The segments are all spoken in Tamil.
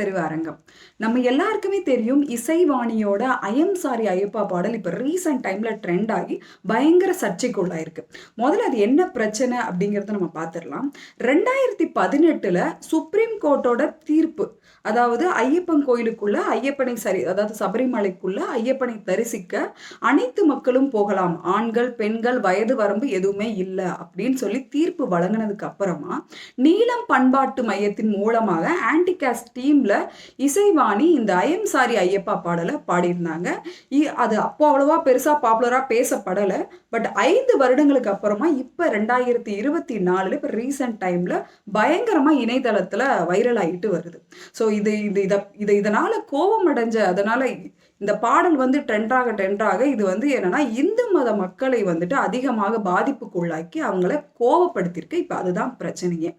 பகுத்தறிவு அரங்கம். நம்ம எல்லாருக்குமே தெரியும் இசைவாணியோட ஐயம் சாரி ஐயப்பா பாடல் இப்ப ரீசன்ட் டைம்ல ட்ரெண்ட் ஆகி பயங்கர சர்ச்சைக்குள்ளாயிருக்கு. முதல்ல அது என்ன பிரச்சனை அப்படிங்கிறத நம்ம பார்த்துடலாம். 2018ல சுப்ரீம் கோர்ட்டோட தீர்ப்பு, அதாவது ஐயப்பன் கோயிலுக்குள்ள ஐயப்பனை அதாவது சபரிமலைக்குள்ள ஐயப்பனை தரிசிக்க அனைத்து மக்களும் போகலாம், ஆண்கள் பெண்கள் வயது வரம்பு எதுவுமே இல்லை அப்படின்னு சொல்லி தீர்ப்பு வழங்கினதுக்கு அப்புறமா நீலம் பண்பாட்டு மையத்தின் மூலமாக ஆன்டி காஸ்ட் டீம்ல இசைவாணி இந்த ஐயம் சாரி ஐயப்பா பாடலை பாடியிருந்தாங்க. அது அப்போ அவ்வளவா பெருசா பாப்புலரா பேசப்படலை. பட் 5 வருடங்களுக்கு அப்புறமா இப்ப 2024 இப்ப ரீசன்ட் டைம்ல பயங்கரமா இணையதளத்துல வைரல் ஆகிட்டு வருது. ஸோ இதனால கோபம் அடைஞ்ச, அதனால இந்த பாடல் வந்து ட்ரெண்டாக இது வந்து என்னன்னா இந்து மத மக்களை வந்துட்டு அதிகமாக பாதிப்புக்குள்ளாக்கி அவங்கள கோபப்படுத்திருக்கு. இப்ப அதுதான் பிரச்சனையே.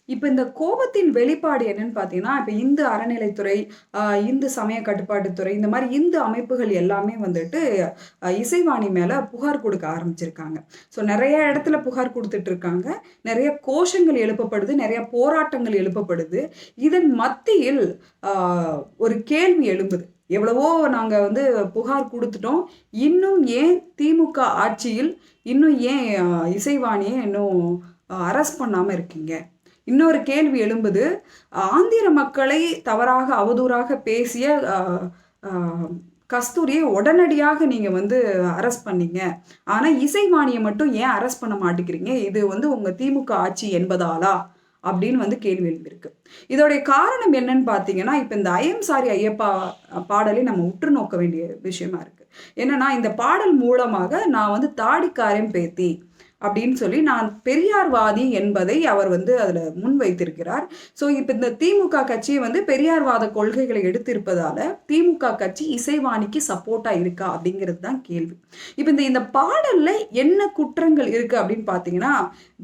இப்ப இந்த கோபத்தின் வெளிப்பாடு என்னன்னு பாத்தீங்கன்னா, இப்ப இந்து அறநிலைத்துறை, இந்து சமய கட்டுப்பாட்டுத்துறை, இந்த மாதிரி இந்து அமைப்புகள் எல்லாமே வந்துட்டு இசைவாணி மேல புகார் கொடுக்க ஆரம்பிச்சிருக்காங்க. ஸோ நிறைய இடத்துல புகார் கொடுத்துட்டு இருக்காங்க. நிறைய கோஷங்கள் எழுப்பப்படுது, நிறைய போராட்டங்கள் எழுப்பப்படுது. இதன் மத்தியில் ஒரு கேள்வி எழும்புது. எவ்வளவோ நாங்க வந்து புகார் கொடுத்துட்டோம், இன்னும் ஏன் திமுக ஆட்சியில் இன்னும் ஏன் இசைவாணியை இன்னும் அரெஸ்ட் பண்ணாம இருக்கீங்க? இன்னொரு கேள்வி எழும்புது. ஆந்திர மக்களை தவறாக அவதூறாக பேசிய கஸ்தூரியை உடனடியாக நீங்க வந்து அரெஸ்ட் பண்ணீங்க, ஆனா இசைவாணியை மட்டும் ஏன் அரெஸ்ட் பண்ண மாட்டேங்கிறீங்க? இது வந்து உங்க திமுக ஆட்சி என்பதாலா அப்படின்னு வந்து கேள்வி எழுப்பியிருக்கு. இதோடைய காரணம் என்னன்னு பார்த்தீங்கன்னா, இப்போ இந்த ஐயம் சாரி ஐயப்பா பாடலை நம்ம உற்று நோக்க வேண்டிய விஷயமா இருக்கு. என்னன்னா, இந்த பாடல் மூலமாக நான் வந்து தாடிக்காரன் பேத்தி அப்படின்னு சொல்லி நான் பெரியார்வாதி என்பதை அவர் வந்து அதுல முன் வைத்திருக்கிறார். ஸோ இப்போ இந்த திமுக கட்சி வந்து பெரியார்வாத கொள்கைகளை எடுத்திருப்பதால திமுக கட்சி இசைவாணிக்கு சப்போர்ட்டா இருக்கா அப்படிங்கிறது தான் கேள்வி. இப்போ இந்த பாடல்ல என்ன குற்றங்கள் இருக்கு அப்படின்னு பார்த்தீங்கன்னா,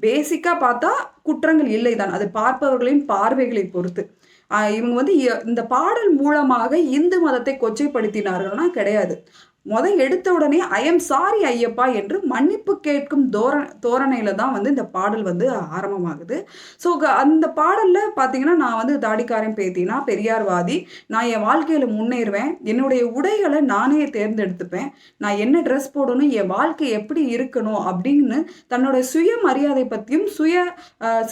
பேசிக்கா பார்த்தா குற்றங்கள் இல்லை தான், அது பார்ப்பவர்களின் பார்வைகளை பொறுத்து. இவங்க வந்து இந்த பாடல் மூலமாக இந்து மதத்தை கொச்சைப்படுத்தினார்கள்னா கிடையாது. எடுத்த உடனே ஐயம் சாரி ஐயப்பா என்று மன்னிப்பு கேட்கும் தோரணையில தான் வந்து இந்த பாடல் வந்து ஆரம்பமாகுது. ஸோ அந்த பாடல்ல பார்த்தீங்கன்னா, நான் வந்து தாடிக்காரன் பேத்தினா பெரியார்வாதி, நான் என் வாழ்க்கையில முன்னேறுவேன், என்னுடைய உடைகளை நானே தேர்ந்தெடுத்துப்பேன், நான் என்ன ட்ரெஸ் போடணும், என் வாழ்க்கை எப்படி இருக்கணும் அப்படின்னு தன்னோட சுயமரியாதை பற்றியும் சுய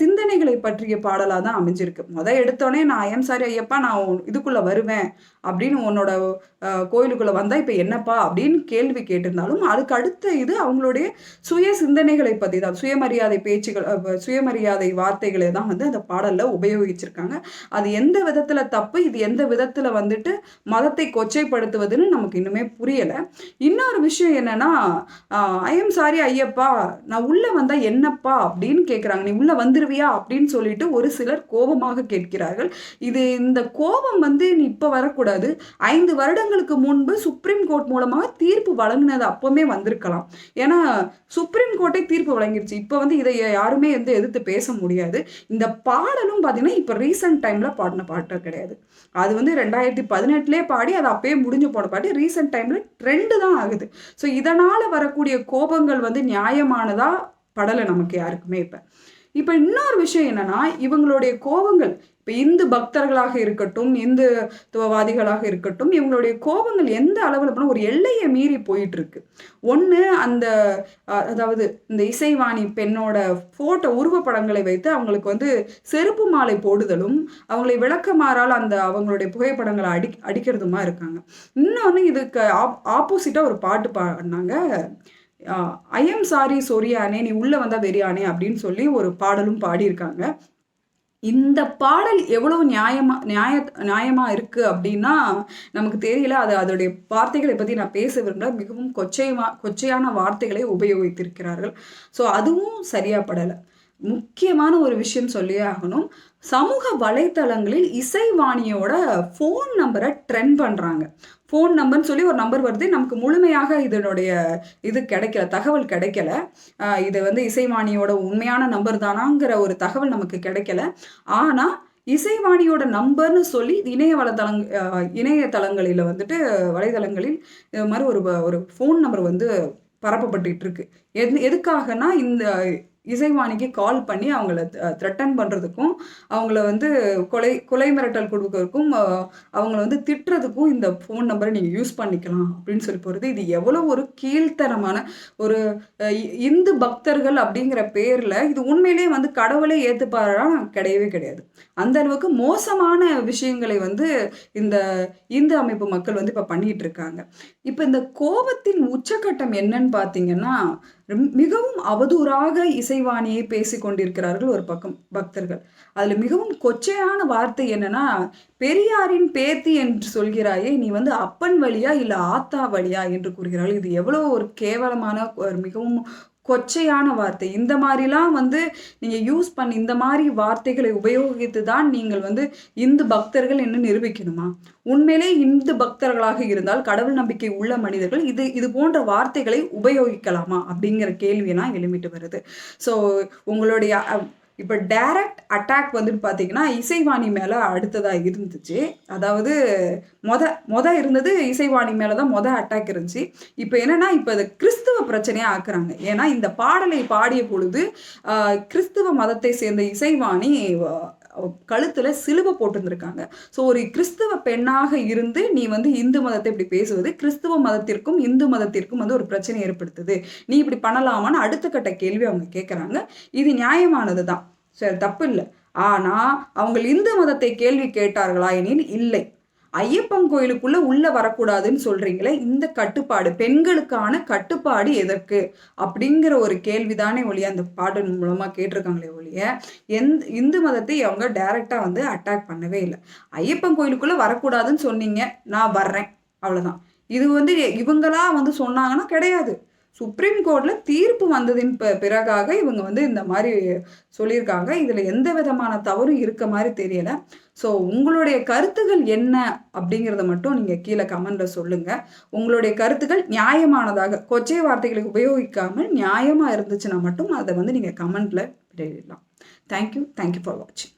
சிந்தனைகளை பற்றிய பாடலாக தான் அமைஞ்சிருக்கு. எடுத்தோடனே நான் ஐயம் சாரி ஐயப்பா நான் இதுக்குள்ள வருவேன் அப்படின்னு உன்னோட கோயிலுக்குள்ள வந்தா இப்ப என்னப்பா அப்படின்னு கேள்வி கேட்டிருந்தாலும் அதுக்கு அடுத்த இது அவங்களுடைய சுய சிந்தனைகளை பத்தி தான், சுயமரியாதை பேச்சுகள், சுயமரியாதை வார்த்தைகளை தான் வந்து அந்த பாடல்ல உபயோகிச்சிருக்காங்க. அது எந்த விதத்துல தப்பு, இது எந்த விதத்துல வந்துட்டு மதத்தை கொச்சைப்படுத்துவதுன்னு நமக்கு இன்னுமே புரியல. இன்னொரு விஷயம் என்னன்னா, ஐயம் சாரி ஐயப்பா நான் உள்ள வந்தா என்னப்பா அப்படின்னு கேட்கிறாங்க. நீ உள்ள வந்துருவியா அப்படின்னு சொல்லிட்டு ஒரு சிலர் கோபமாக கேட்கிறார்கள். இந்த கோபம் வந்து நீ இப்ப வரக்கூடாது. 5 வருடங்களுக்கு முன்பு சுப்ரீம் கோர்ட் மூலமாக தீர்ப்பு வழங்கினது அப்பவுமே வந்திருக்கலாம். ஏன்னா சுப்ரீம் கோர்ட்டே தீர்ப்பு வழங்கிருச்சு. இப்ப வந்து இதை யாருமே வந்து எதிர்த்து பேச முடியாது. இந்த பாடலும் பாத்தீங்கன்னா இப்ப ரீசன்ட் டைம்ல பாடின பாட்டு கிடையாது. அது வந்து 2018 பாடி அது அப்பயே முடிஞ்சு போன பாட்டு ரீசன்ட் டைம்ல ட்ரெண்ட் தான் ஆகுது. ஸோ இதனால வரக்கூடிய கோபங்கள் வந்து நியாயமானதா படலை நமக்கு யாருக்குமே. இப்ப இன்னொரு விஷயம் என்னன்னா, இவங்களுடைய கோபங்கள் இப்ப இந்து பக்தர்களாக இருக்கட்டும், இந்துத்துவவாதிகளாக இருக்கட்டும், இவங்களுடைய கோபங்கள் எந்த அளவுல போனா ஒரு எல்லையை மீறி போயிட்டு இருக்கு. ஒண்ணு அதாவது இந்த இசைவாணி பெண்ணோட போட்டோ உருவப்படங்களை வைத்து அவங்களுக்கு வந்து செருப்பு மாலை போடுதலும், அவங்களை விளக்கமாறால் அந்த அவங்களுடைய புகைப்படங்களை அடிக்கிறதுமா இருக்காங்க. இன்னொன்னு இதுக்கு ஆப்போசிட்டா ஒரு பாட்டு பாடினாங்க. ஐயம் சாரி சொரியானே நீ உள்ள வந்தா வெறியானே அப்படின்னு சொல்லி ஒரு பாடலும் பாடியிருக்காங்க. இந்த பாடல் எவ்வளவு நியாயமா இருக்கு அப்படின்னா நமக்கு தெரியல. அதோடைய வார்த்தைகளை பத்தி நான் பேச விரும்பல. மிகவும் கொச்சையான வார்த்தைகளை உபயோகித்திருக்கிறார்கள். ஸோ அதுவும் சரியா படலை. முக்கியமான ஒரு விஷயம் சொல்லியே ஆகணும். சமூக வலைத்தளங்களில் இசைவாணியோட ஃபோன் நம்பரை ட்ரெண்ட் பண்றாங்க. ஃபோன் நம்பர்னு சொல்லி ஒரு நம்பர் வருது. நமக்கு முழுமையாக இதனுடைய கிடைக்கல, தகவல் கிடைக்கல. இது வந்து இசைவாணியோட உண்மையான நம்பர் தானாங்கிற ஒரு தகவல் நமக்கு கிடைக்கல. ஆனா இசைவாணியோட நம்பர்னு சொல்லி இணையதளங்களில் வந்துட்டு வலைதளங்களில் இது மாதிரி ஒரு ஃபோன் நம்பர் வந்து பரப்பப்பட்டு இருக்கு. எதுக்காகனா இந்த இசைவாணிக்கு கால் பண்ணி அவங்கள த்ரெட்டன் பண்ணுறதுக்கும், அவங்கள வந்து கொலை மிரட்டல் கொடுக்கறதுக்கும், அவங்கள வந்து திட்டுறதுக்கும் இந்த ஃபோன் நம்பரை நீங்கள் யூஸ் பண்ணிக்கலாம் அப்படின்னு சொல்லி போகிறது. இது எவ்வளோ ஒரு கீழ்த்தரமான ஒரு இந்து பக்தர்கள் அப்படிங்கிற பேரில் இது உண்மையிலேயே வந்து கடவுளே ஏற்றுப்பாரா? கிடையவே கிடையாது. அந்த அளவுக்கு மோசமான விஷயங்களை வந்து இந்த இந்து அமைப்பு மக்கள் வந்து இப்போ பண்ணிட்டு இருக்காங்க. இப்போ இந்த கோபத்தின் உச்சக்கட்டம் என்னன்னு பார்த்தீங்கன்னா, மிகவும் அவதூறாக இசைவாணியை பேசிக் கொண்டிருக்கிறார்கள் ஒரு பக்கம் பக்தர்கள். அதுல மிகவும் கொச்சையான வார்த்தை என்னன்னா, பெரியாரின் பேத்தி என்று சொல்கிறாயே, நீ வந்து அப்பன் வழியா இல்ல ஆத்தா வழியா என்று கூறுகிறார்கள். இது எவ்வளவு ஒரு கேவலமான ஒரு மிகவும் கொச்சையான வார்த்தை. இந்த மாதிரிலாம் வந்து நீங்க யூஸ் பண்ணி இந்த மாதிரி வார்த்தைகளை உபயோகித்து தான் நீங்கள் வந்து இந்து பக்தர்கள் என்று நிரூபிக்கணுமா? உண்மையிலே இந்து பக்தர்களாக இருந்தால், கடவுள் நம்பிக்கை உள்ள மனிதர்கள் இது போன்ற வார்த்தைகளை உபயோகிக்கலாமா? அப்படிங்கிற கேள்வியெல்லாம் எழும்பிட்டு வருது. ஸோ உங்களுடைய இப்போ டைரக்ட் அட்டாக் வந்துட்டு பார்த்தீங்கன்னா, இசைவாணி மேலே அடுத்ததாக இருந்துச்சு. அதாவது மொத இருந்தது இசைவாணி மேலே தான் அட்டாக் இருந்துச்சு. இப்போ என்னன்னா, இப்போ அது கிறிஸ்துவ பிரச்சனையாக ஆக்குறாங்க. ஏன்னா இந்த பாடலை பாடிய பொழுது கிறிஸ்துவ மதத்தை சேர்ந்த இசைவாணி கழுத்துல சிலுவை போட்டிருந்திருக்காங்க. ஸோ ஒரு கிறிஸ்துவ பெண்ணாக இருந்து நீ வந்து இந்து மதத்தை இப்படி பேசுவது கிறிஸ்துவ மதத்திற்கும் இந்து மதத்திற்கும் வந்து ஒரு பிரச்சனை ஏற்படுத்துது. நீ இப்படி பண்ணலாமான்னு அடுத்த கட்ட கேள்வி அவங்க கேட்குறாங்க. இது நியாயமானது தான், சரி, தப்பு இல்லை. ஆனா அவங்க இந்து மதத்தை கேள்வி கேட்டார்களா எனில் இல்லை. ஐயப்பன் கோயிலுக்குள்ள உள்ள வரக்கூடாதுன்னு சொல்றீங்களே, இந்த கட்டுப்பாடு, பெண்களுக்கான கட்டுப்பாடு எதற்கு அப்படிங்கிற ஒரு கேள்விதானே ஒழிய அந்த பாடல் மூலமா கேட்டிருக்காங்களே ஒழிய இந்து மதத்தை அவங்க டைரக்டா வந்து அட்டாக் பண்ணவே இல்லை. ஐயப்பன் கோயிலுக்குள்ள வரக்கூடாதுன்னு சொன்னீங்க, நான் வர்றேன், அவ்வளவுதான். இது வந்து இவங்களா வந்து சொன்னாங்கன்னா கிடையாது. சுப்ரீம் கோர்ட்ல தீர்ப்பு வந்ததின் பிறகாக இவங்க வந்து இந்த மாதிரி சொல்லியிருக்காங்க. இதுல எந்த விதமான தவறும் இருக்க மாதிரி தெரியல. ஸோ உங்களுடைய கருத்துகள் என்ன அப்படிங்கிறத மட்டும் நீங்க கீழே கமெண்ட்ல சொல்லுங்க. உங்களுடைய கருத்துக்கள் நியாயமானதாக, கொச்சை வார்த்தைகளை உபயோகிக்காமல் நியாயமா இருந்துச்சுன்னா மட்டும் அதை வந்து நீங்க கமெண்ட்ல வெளியிடலாம். தேங்க்யூ ஃபார் வாட்சிங்.